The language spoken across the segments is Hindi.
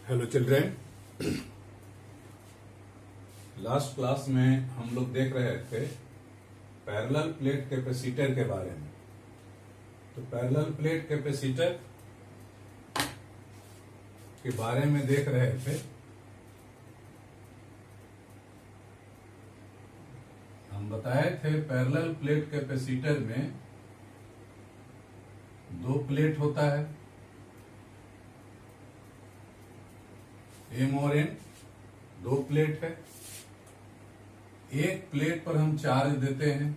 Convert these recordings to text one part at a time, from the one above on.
Hello children. लास्ट क्लास में हम लोग देख रहे थे पैरेलल प्लेट कैपेसिटर के बारे में। तो पैरेलल प्लेट कैपेसिटर के बारे में देख रहे थे। हम बताए थे पैरेलल प्लेट कैपेसिटर में दो प्लेट होता है, एम और एन दो प्लेट है। एक प्लेट पर हम चार्ज देते हैं,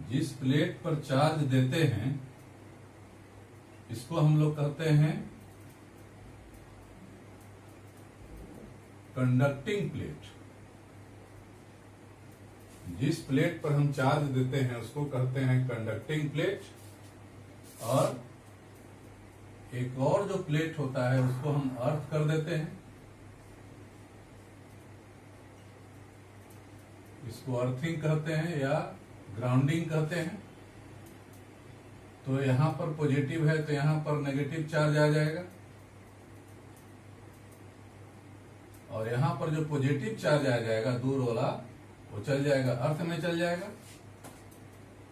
जिस प्लेट पर चार्ज देते हैं इसको हम लोग कहते हैं कंडक्टिंग प्लेट। जिस प्लेट पर हम चार्ज देते हैं उसको कहते हैं कंडक्टिंग प्लेट, और एक और जो प्लेट होता है उसको हम अर्थ कर देते हैं, इसको अर्थिंग कहते हैं या ग्राउंडिंग कहते हैं। तो यहां पर पॉजिटिव है तो यहां पर नेगेटिव चार्ज आ जाएगा, और यहां पर जो पॉजिटिव चार्ज आ जाएगा दूर वाला वो चल जाएगा, अर्थ में चल जाएगा।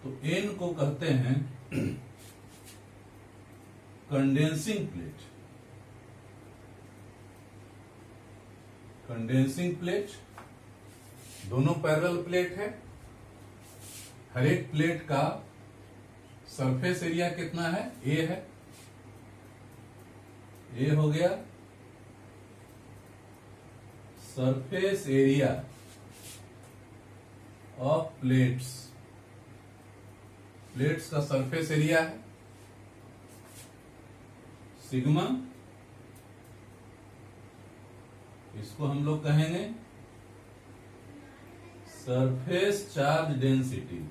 तो एन को कहते हैं कंडेंसिंग प्लेट। कंडेंसिंग प्लेट दोनों पैरेलल प्लेट है। हर एक प्लेट का सरफेस एरिया कितना है? ए है। ए हो गया surface area of plates. Plates का सरफेस एरिया है सिग्मा। इसको हम लोग कहेंगे सरफेस चार्ज डेंसिटी।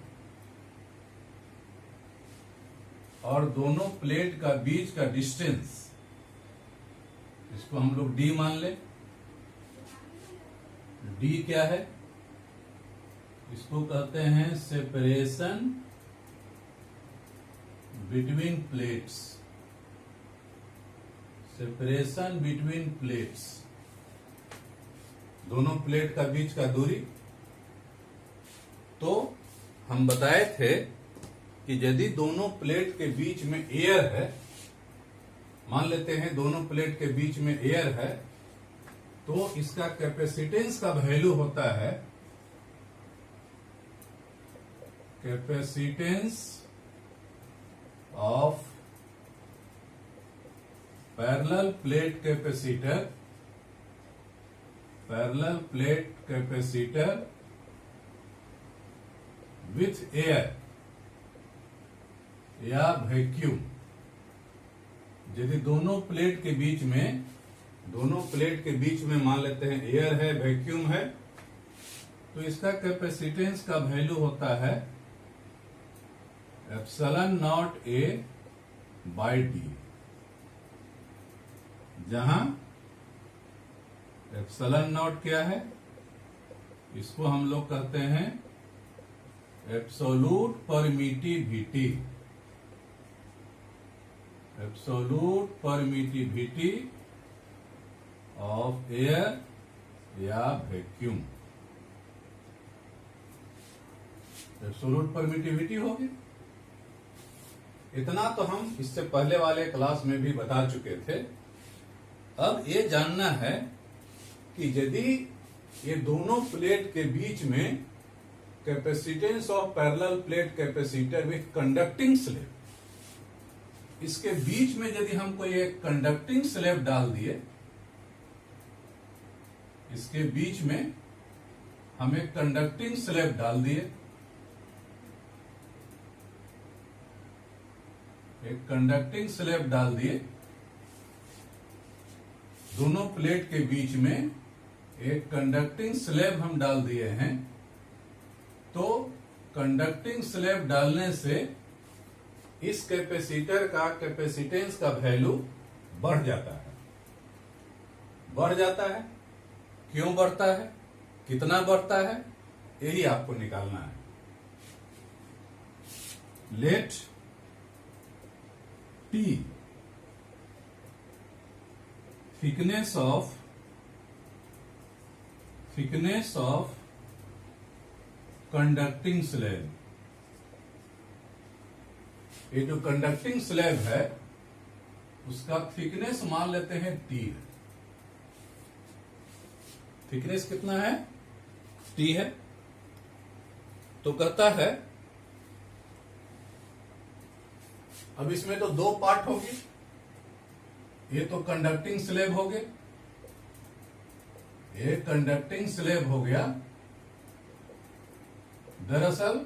और दोनों प्लेट का बीच का डिस्टेंस, इसको हम लोग डी मान ले। डी क्या है? इसको कहते हैं separation between plates. Separation between plates, दोनों प्लेट का बीच का दूरी। तो हम बताए थे कि यदि दोनों प्लेट के बीच में एयर है, मान लेते हैं दोनों प्लेट के बीच में एयर है, तो इसका कैपेसिटेंस का वैल्यू होता है capacitance of parallel plate capacitor. Parallel plate capacitor with air या वैक्यूम। यदि दोनों प्लेट के बीच में मान लेते हैं एयर है, वैक्यूम है, तो इसका कैपेसिटेंस का वैल्यू होता है epsilon not a by D, जहां एप्सिलॉन नॉट क्या है? इसको हम लोग कहते हैं absolute permittivity. Absolute permittivity of air या वैक्यूम। एब्सोल्यूट परमिटिविटी होगी। इतना तो हम इससे पहले वाले क्लास में भी बता चुके थे। अब ये जानना है कि यदि ये दोनों प्लेट के बीच में capacitance of parallel plate capacitor with conducting slab, इसके बीच में यदि हम कोई एक कंडक्टिंग स्लैब डाल दिए, इसके बीच में हम एक कंडक्टिंग स्लैब डाल दिए, एक कंडक्टिंग स्लैब डाल दिए, दोनों प्लेट के बीच में एक कंडक्टिंग स्लैब हम डाल दिए हैं, तो कंडक्टिंग स्लैब डालने से इस कैपेसिटर का कैपेसिटेंस का वैल्यू बढ़ जाता है। बढ़ जाता है। क्यों बढ़ता है, कितना बढ़ता है, यही आपको निकालना है। Let T thickness of conducting slab, ये जो कंडक्टिंग स्लैब है उसका थिकनेस मान लेते हैं T है। थिकनेस कितना है? T है। तो कहता है अब इसमें तो दो पार्ट होंगे, ये तो कंडक्टिंग स्लैब हो गए, ये कंडक्टिंग स्लैब हो गया। दरअसल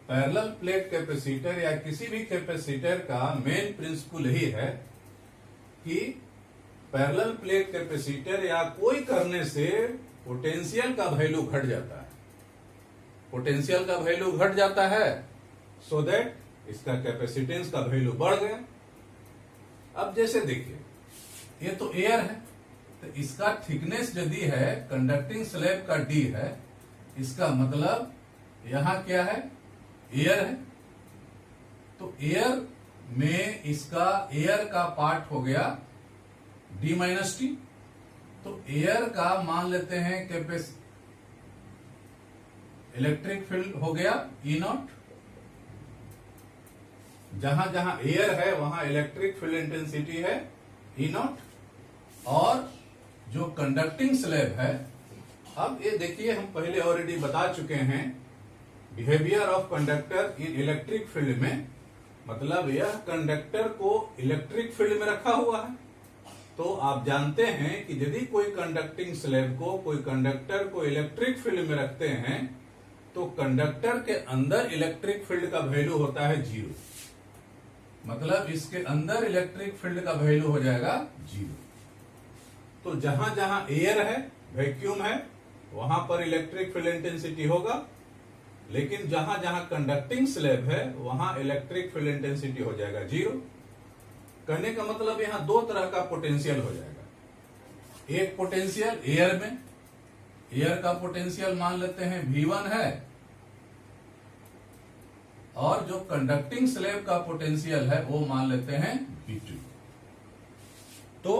पैरेलल प्लेट कैपेसिटर या किसी भी कैपेसिटर का मेन प्रिंसिपल यही है कि पैरेलल प्लेट कैपेसिटर या कोई करने से पोटेंशियल का वैल्यू घट जाता है। पोटेंशियल का वैल्यू घट जाता है सो दैट इसका कैपेसिटेंस का वैल्यू बढ़ गया। अब जैसे देखिए, ये तो एयर है, तो इसका थिकनेस यदि है कंडक्टिंग स्लैब का D है, इसका मतलब यहां क्या है? एयर है। तो एयर में इसका एयर का पार्ट हो गया D माइनस टी। तो एयर का मान लेते हैं इलेक्ट्रिक फील्ड हो गया E नॉट। जहां जहां एयर है वहां इलेक्ट्रिक फील्ड इंटेंसिटी है E नॉट। और जो कंडक्टिंग स्लैब है, अब ये देखिए हम पहले ऑलरेडी बता चुके हैं behaviour of conductor in electric field में, मतलब यह कंडक्टर को इलेक्ट्रिक फील्ड में रखा हुआ है। तो आप जानते हैं कि यदि कोई कंडक्टिंग स्लैब को, कोई कंडक्टर को इलेक्ट्रिक फील्ड में रखते हैं तो कंडक्टर के अंदर इलेक्ट्रिक फील्ड का वैल्यू होता है 0। मतलब इसके अंदर इलेक्ट्रिक फील्ड का वैल्यू हो जाएगा 0। तो जहां जहां एयर है, वैक्यूम है, वहां पर इलेक्ट्रिक फील्ड इंटेंसिटी होगा, लेकिन जहां जहां कंडक्टिंग स्लैब है वहां इलेक्ट्रिक फील्ड इंटेंसिटी हो जाएगा 0। कहने का मतलब यहां दो तरह का पोटेंशियल हो जाएगा। एक पोटेंशियल एयर में, एयर का पोटेंशियल मान लेते हैं V1 है, और जो कंडक्टिंग स्लैब का पोटेंशियल है वो मान लेते हैं V2। तो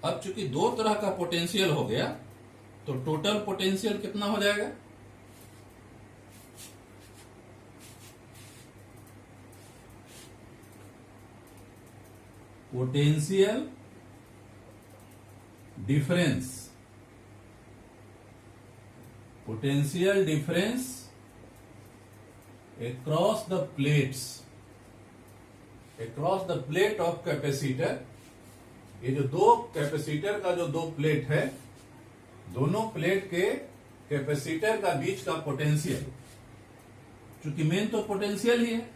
अब चूंकि दो तरह का पोटेंशियल हो गया तो टोटल पोटेंशियल कितना हो जाएगा? Potential difference, potential difference across the plates, across the plate of capacitor। ये जो दो कैपेसिटर का जो दो प्लेट है, दोनों प्लेट के कैपेसिटर का बीच का पोटेंशियल, चूंकि मेन तो पोटेंशियल ही है,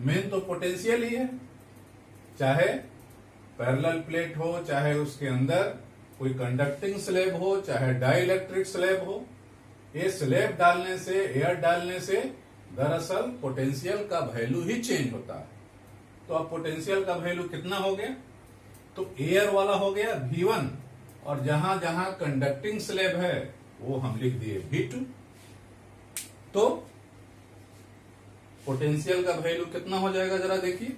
मेन तो पोटेंशियल ही है, चाहे पैरेलल प्लेट हो, चाहे उसके अंदर कोई कंडक्टिंग स्लैब हो, चाहे डाइलेक्ट्रिक स्लैब हो। ये स्लैब डालने से, एयर डालने से दरअसल पोटेंशियल का वैल्यू ही चेंज होता है। तो अब पोटेंशियल का वैल्यू कितना हो गया? तो एयर वाला हो गया V1, और जहां जहां कंडक्टिंग स्लैब है वो हम लिख दिए V2। तो पोटेंशियल का वैल्यू कितना हो जाएगा जरा देखिए।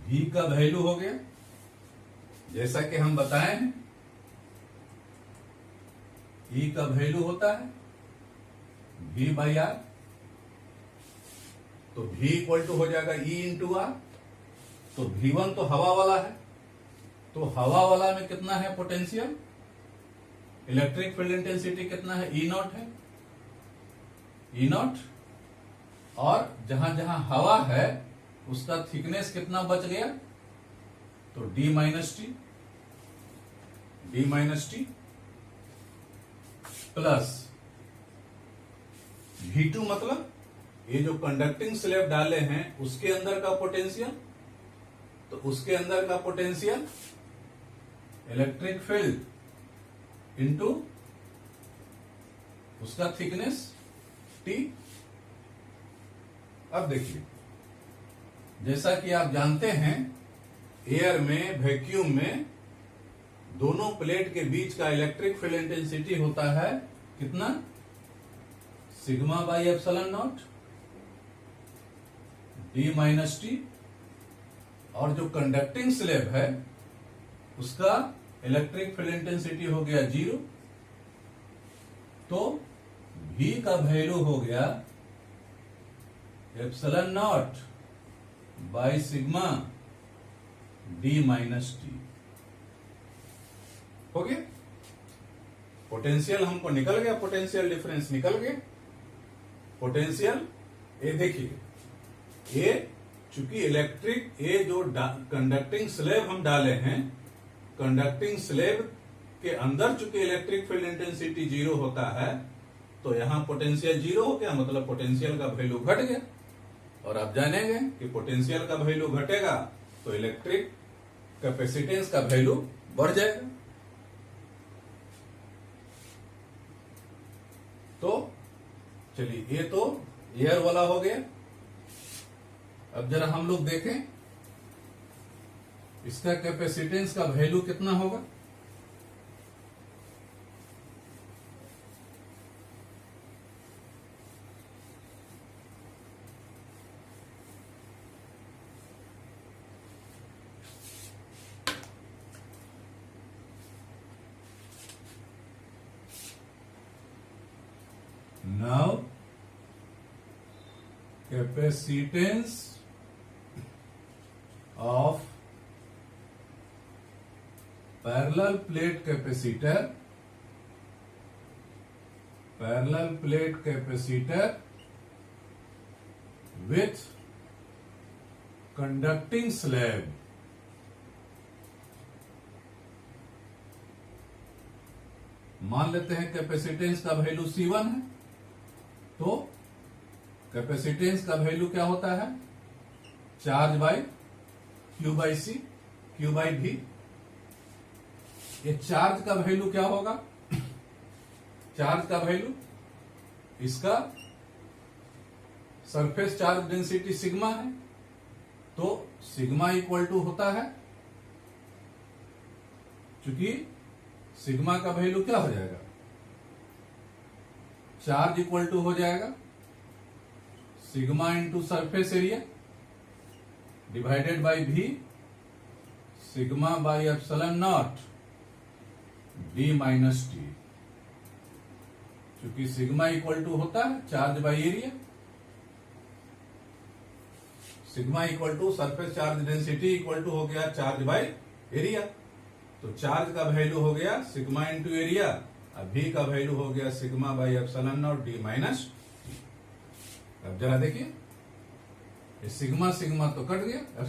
V का वैल्यू हो गया, जैसा कि हम बताए हैं, E का वैल्यू होता है V/R। तो V इक्वल टू हो जाएगा E इंटू R। तो V1 तो हवा वाला है, तो हवा वाला में कितना है पोटेंशियल? इलेक्ट्रिक फील्ड इंटेंसिटी कितना है? E नॉट है, E नॉट। और जहां जहां हवा है उसका थिकनेस कितना बच गया? तो D minus T, D minus T plus V2, मतलब ये जो कंडक्टिंग स्लैब डाले हैं उसके अंदर का पोटेंशियल, तो उसके अंदर का पोटेंशियल इलेक्ट्रिक फील्ड इनटू उसका थिकनेस T। अब देखिए, जैसा कि आप जानते हैं एयर में, वैक्यूम में दोनों प्लेट के बीच का इलेक्ट्रिक फील्ड इंटेंसिटी होता है कितना, sigma by epsilon naught D minus T. और जो कंडक्टिंग स्लैब है उसका इलेक्ट्रिक फील्ड इंटेंसिटी हो गया 0, तो V का वैल्यू हो गया epsilon not by sigma D minus T. हो गया पोटेंशियल, हमको निकल गया, पोटेंशियल डिफरेंस निकल गया। पोटेंशियल ये देखिए, ये चूंकि इलेक्ट्रिक, ये जो कंडक्टिंग स्लैब हम डाले हैं, कंडक्टिंग स्लैब के अंदर चूंकि इलेक्ट्रिक फील्ड इंटेंसिटी 0 होता है, तो यहां पोटेंशियल 0 हो गया, मतलब पोटेंशियल का वैल्यू घट गया। और आप जानेंगे कि पोटेंशियल का वैल्यू घटेगा तो इलेक्ट्रिक कैपेसिटेंस का वैल्यू बढ़ जाएगा। तो चलिए, ये तो एयर वाला हो गया। अब जरा हम लोग देखें इसका कैपेसिटेंस का वैल्यू कितना होगा। Now capacitance of parallel plate capacitor with conducting slab मान लेते हैं कैपेसिटेंस का वैल्यू C1 है, तो कैपेसिटेंस का वैल्यू क्या होता है, charge by Q by C, Q by V। ये चार्ज का वैल्यू क्या होगा, चार्ज का वैल्यू, इसका सरफेस चार्ज डेंसिटी सिग्मा है, तो सिग्मा इक्वल टू होता है, चूंकि सिग्मा का वैल्यू क्या हो जाएगा, चार्ज इक्वल टू हो जाएगा sigma into surface area divided by V, sigma by epsilon naught D minus T. क्योंकि सिग्मा इक्वल टू होता है charge by area, sigma equal to surface charge density equal to हो गया चार्ज बाई एरिया। तो चार्ज का वैल्यू हो गया सिग्मा इंटू एरिया, अब V का वैल्यू हो गया sigma by epsilon naught D minus T. अब जरा देखिए, ये सिग्मा सिग्मा तो कट गया,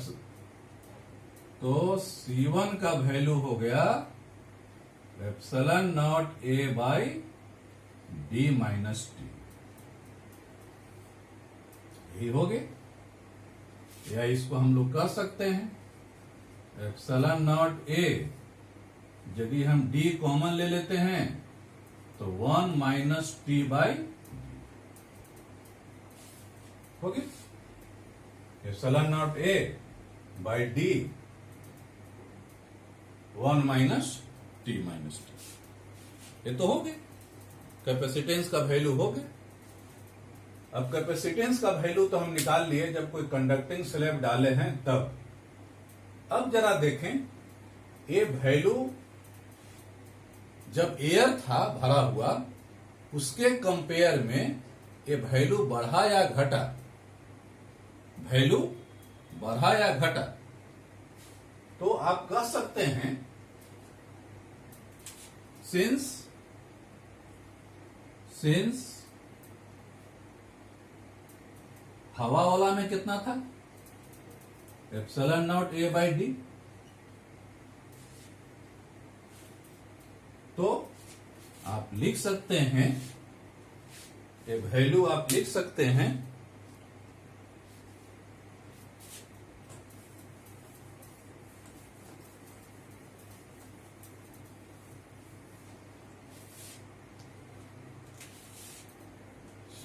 तो C1 का वैल्यू हो गया epsilon not A by D minus T. यही हो गया, या इसको हम लोग कह सकते हैं एप्सिलॉन नॉट A, यदि हम D कॉमन ले लेते हैं तो 1 माइनस टी बाई हो गया, epsilon not A by D 1 minus T minus T. ये तो हो गया, कैपेसिटेंस का वैल्यू हो गया। अब कैपेसिटेंस का वैल्यू तो हम निकाल लिए जब कोई कंडक्टिंग स्लैब डाले हैं तब। अब जरा देखें, ये वैल्यू जब एयर था भरा हुआ, उसके कंपेयर में ये वैल्यू बढ़ा या घटा, वैल्यू बढ़ा या घटा, तो आप कह सकते हैं सिंस हवा वाला में कितना था, epsilon not A by D, तो आप लिख सकते हैं, ये वैल्यू आप लिख सकते हैं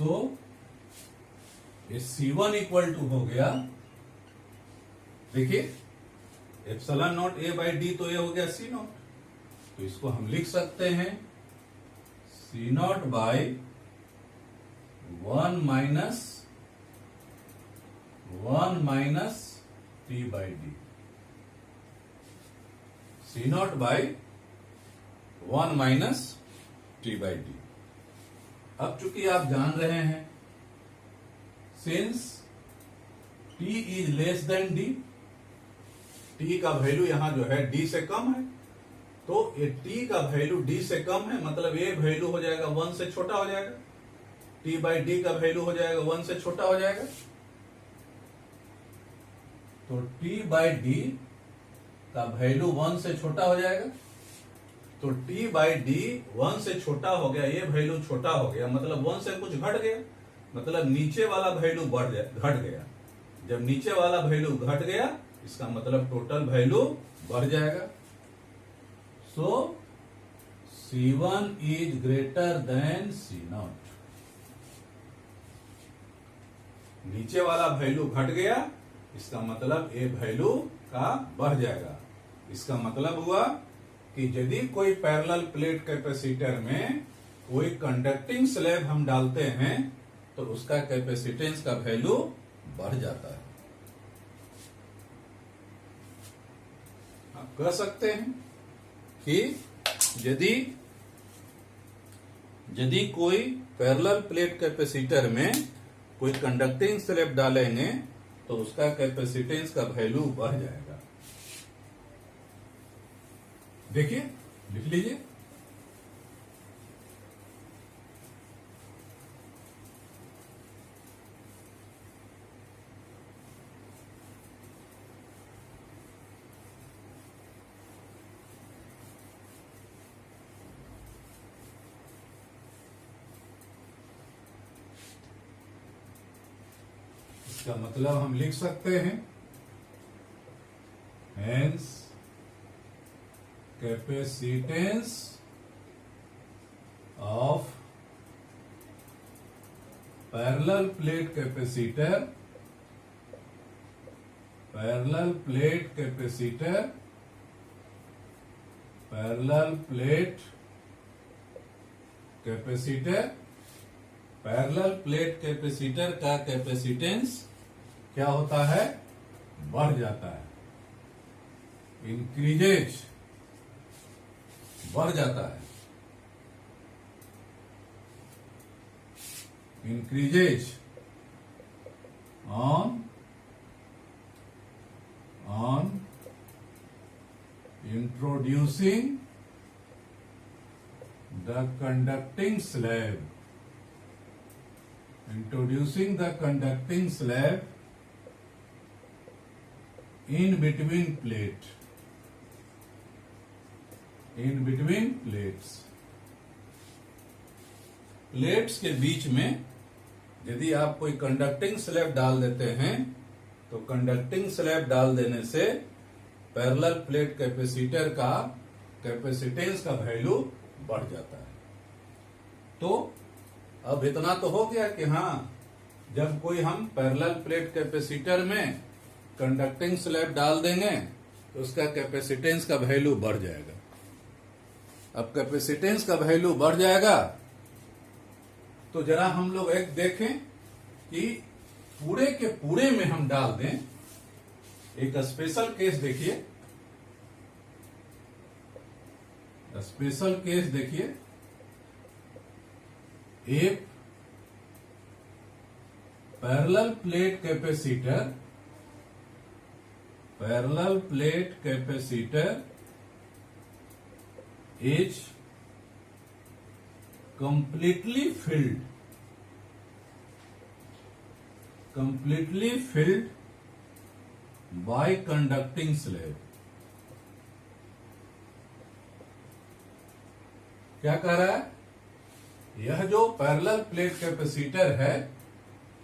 सो ये C1 इक्वल टू हो गया, देखिए epsilon not A by D, तो ये हो गया C नॉट। तो इसको हम लिख सकते हैं C not by 1 minus T by D, C not by 1 minus T by D. अब चूंकि आप जान रहे हैं since T is less than D, T का वैल्यू यहां जो है D से कम है, तो ये T का वैल्यू D से कम है, मतलब ये वैल्यू हो जाएगा 1 से छोटा हो जाएगा, T बाई D का वैल्यू हो जाएगा 1 से छोटा हो जाएगा। तो T बाई D का वैल्यू 1 से छोटा हो जाएगा, तो T बाई D 1 से छोटा हो गया, ये वैल्यू छोटा हो गया, मतलब 1 से कुछ घट गया, मतलब नीचे वाला वैल्यू घट गया। जब नीचे वाला वैल्यू घट गया, इसका मतलब टोटल वैल्यू बढ़ जाएगा। सो C1 is greater than C not. नीचे वाला वैल्यू घट गया, इसका मतलब ये वैल्यू का बढ़ जाएगा। इसका मतलब हुआ कि यदि कोई पैरेलल प्लेट कैपेसिटर में कोई कंडक्टिंग स्लैब हम डालते हैं तो उसका कैपेसिटेंस का वैल्यू बढ़ जाता है। आप कह सकते हैं कि यदि कोई पैरेलल प्लेट कैपेसिटर में कोई कंडक्टिंग स्लैब डालेंगे तो उसका कैपेसिटेंस का वैल्यू बढ़ जाएगा। देखिए, लिख लीजिए। इसका मतलब हम लिख सकते हैं hence capacitance of parallel plate capacitor parallel plate capacitor का कैपेसिटेंस क्या होता है? बढ़ जाता है, इंक्रीजेज, बढ़ जाता है, increases on introducing the conducting slab in between plates। Plates के बीच में यदि आप कोई कंडक्टिंग स्लैब डाल देते हैं तो कंडक्टिंग स्लैब डाल देने से पैरेलल प्लेट कैपेसिटर का कैपेसिटेंस का वैल्यू बढ़ जाता है। तो अब इतना तो हो गया कि हाँ, जब कोई हम पैरेलल प्लेट कैपेसिटर में कंडक्टिंग स्लैब डाल देंगे तो उसका कैपेसिटेंस का वैल्यू बढ़ जाएगा। अब कैपेसिटेंस का वैल्यू बढ़ जाएगा तो जरा हम लोग एक देखें कि पूरे के पूरे में हम डाल दें। एक स्पेशल केस देखिए, स्पेशल केस देखिए। एक parallel plate capacitor is completely filled by conducting slab। क्या कह रहा है? यह जो पैरेलल प्लेट कैपेसिटर है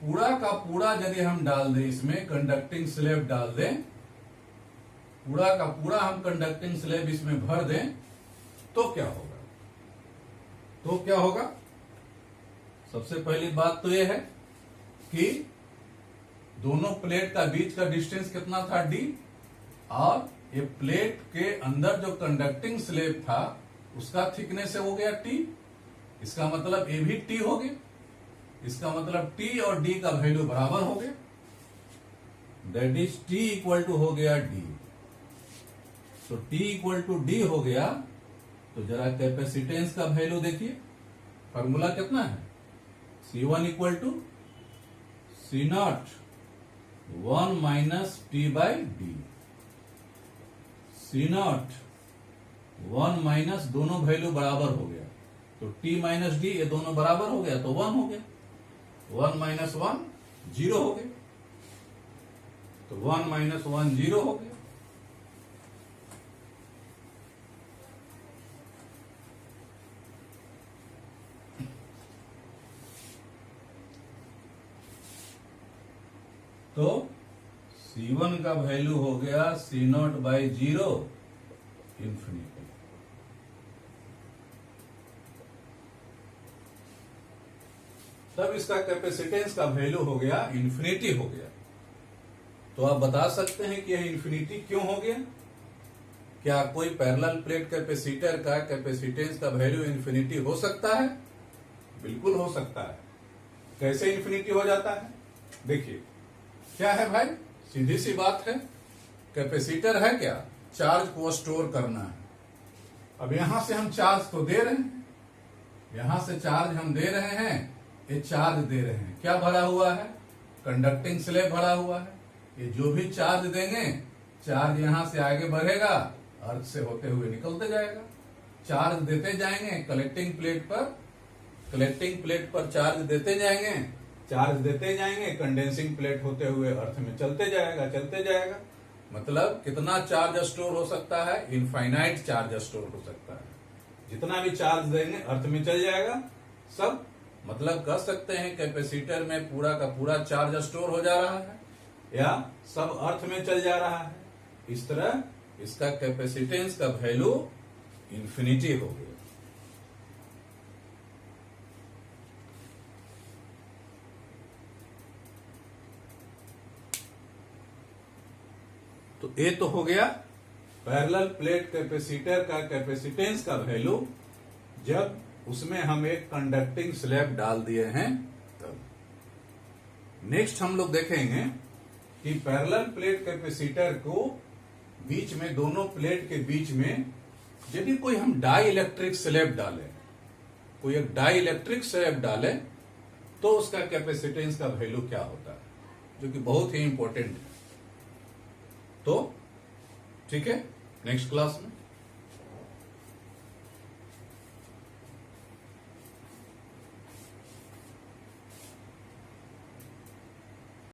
पूरा का पूरा यदि हम डाल दें, इसमें कंडक्टिंग स्लैब डाल दें, पूरा का पूरा हम कंडक्टिंग स्लैब इसमें भर दें तो क्या होगा? सबसे पहली बात तो यह है कि दोनों प्लेट का बीच का डिस्टेंस कितना था d, और ये प्लेट के अंदर जो कंडक्टिंग स्लैब था उसका थिकनेस हो गया t। इसका मतलब ये भी t हो गया, इसका मतलब t और d का वैल्यू बराबर हो गया, that is t equal to हो गया d। तो t इक्वल टू d हो गया। तो जरा कैपेसिटेंस का वैल्यू देखिए, फॉर्मूला कितना है, C1 equal to C0 1 minus T by D. C0 1 minus दोनों वैल्यू बराबर हो गया, तो t माइनस डी ये दोनों बराबर हो गया तो 1 हो गया, 1 माइनस 1 0 हो गया, तो 1 माइनस 1 0 हो गया। तो C1 का वैल्यू हो गया C0 बाई 0 इंफिनिटी। तब इसका कैपेसिटेंस का वैल्यू हो गया इंफिनिटी हो गया। तो आप बता सकते हैं कि यह इंफिनिटी क्यों हो गया? क्या कोई पैरेलल प्लेट कैपेसिटर का कैपेसिटेंस का वैल्यू इंफिनिटी हो सकता है? बिल्कुल हो सकता है। कैसे इंफिनिटी हो जाता है? देखिए क्या है भाई, सीधी सी बात है, कैपेसिटर है क्या, चार्ज को स्टोर करना है। अब यहां से हम चार्ज तो दे रहे हैं, यहां से चार्ज हम दे रहे हैं, ये चार्ज दे रहे हैं, क्या भरा हुआ है, कंडक्टिंग स्लैब भरा हुआ है। ये जो भी चार्ज देंगे, चार्ज यहां से आगे बढ़ेगा, अर्थ से होते हुए निकलते जाएगा। चार्ज देते जाएंगे कलेक्टिंग प्लेट पर चार्ज देते जाएंगे, चार्ज देते जाएंगे, कंडेंसिंग प्लेट होते हुए अर्थ में चलते जाएगा। मतलब कितना चार्ज स्टोर हो सकता है? इनफाइनाइट चार्ज स्टोर हो सकता है। जितना भी चार्ज देंगे अर्थ में चल जाएगा सब। मतलब कह सकते हैं कैपेसिटर में पूरा का पूरा चार्ज स्टोर हो जा रहा है या सब अर्थ में चल जा रहा है। इस तरह इसका कैपेसिटेंस का वैल्यू इंफिनिटी हो गया। तो ये तो हो गया पैरेलल प्लेट कैपेसिटर का कैपेसिटेंस का वैल्यू जब उसमें हम एक कंडक्टिंग स्लैब डाल दिए हैं तब। नेक्स्ट हम लोग देखेंगे कि पैरेलल प्लेट कैपेसिटर को बीच में, दोनों प्लेट के बीच में यदि कोई हम डाई इलेक्ट्रिक स्लैब डालें, कोई एक डाई इलेक्ट्रिक स्लैब डाले तो उसका कैपेसिटेंस का वैल्यू क्या होता है, जो कि बहुत ही इंपॉर्टेंट है। तो ठीक है, नेक्स्ट क्लास में